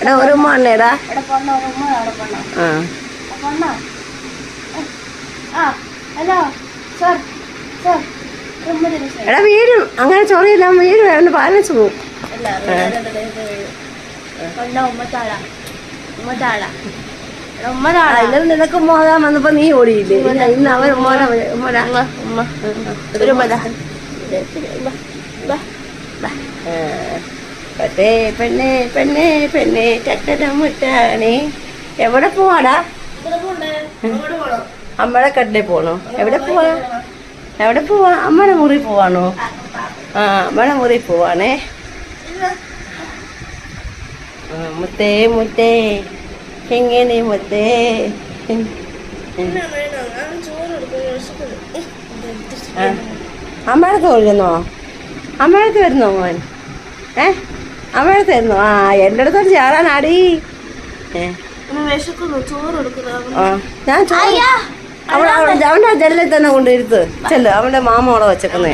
എടാ ഒരു ഉമ്മ ഉണ്ടേടാ. എടാ വീഴും, അങ്ങനെ ചൊറിയില്ല, വീഴും, അവന് ബാലൻസ് പോവും. ഇന്നലെ നിനക്ക് മോതാൻ വന്നപ്പോ നീ ഓടിയില്ലേ? ഇന്ന് അവൻ പെണ്ണേ പെണ്ണേ പെണ്ണേ പെണ്ണേ ചട്ടമുട്ടാണേ. എവിടെ പോവാടാ? അമ്മയുടെ കടലിൽ പോണോ? എവിടെ പോവാ? എവിടെ പോവാ? അമ്മയുടെ മുറി പോവാണോ? ആ, അമ്മയുടെ മുറി പോവാണേ. മുത്തേ മുത്തേ എങ്ങനെ മുത്തേ? അമ്മയുടെ തോന്നുന്നോ? അമ്മയുടെ വരുന്നോ മോൻ? അമ്മയുടെ തരുന്നോ? ആ, എൻ്റെ അടുത്തോട്ട് ചാടാനാടി. ഞാൻ അവന്റെ ജനലിൽ തന്നെ കൊണ്ടിരുത്ത് ചെല്ല്. അവന്റെ മാമ അവിടെ വെച്ചേക്കുന്നേ.